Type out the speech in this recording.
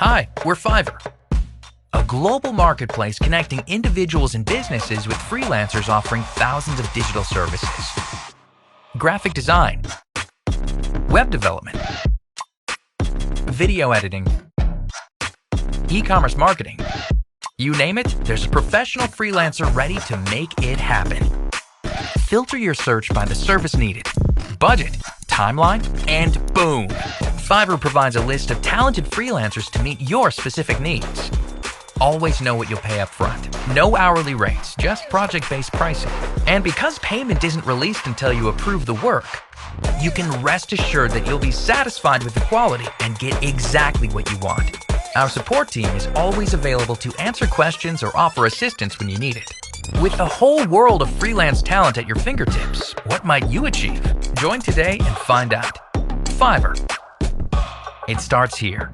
Hi, we're Fiverr, a global marketplace connecting individuals and businesses with freelancers offering thousands of digital services. Graphic design, web development, video editing, e-commerce marketing. You name it, there's a professional freelancer ready to make it happen. Filter your search by the service needed, budget, timeline, and boom! Fiverr provides a list of talented freelancers to meet your specific needs. Always know what you'll pay up front. No hourly rates, just project-based pricing. And because payment isn't released until you approve the work, you can rest assured that you'll be satisfied with the quality and get exactly what you want. Our support team is always available to answer questions or offer assistance when you need it. With the whole world of freelance talent at your fingertips, what might you achieve? Join today and find out. Fiverr. It starts here.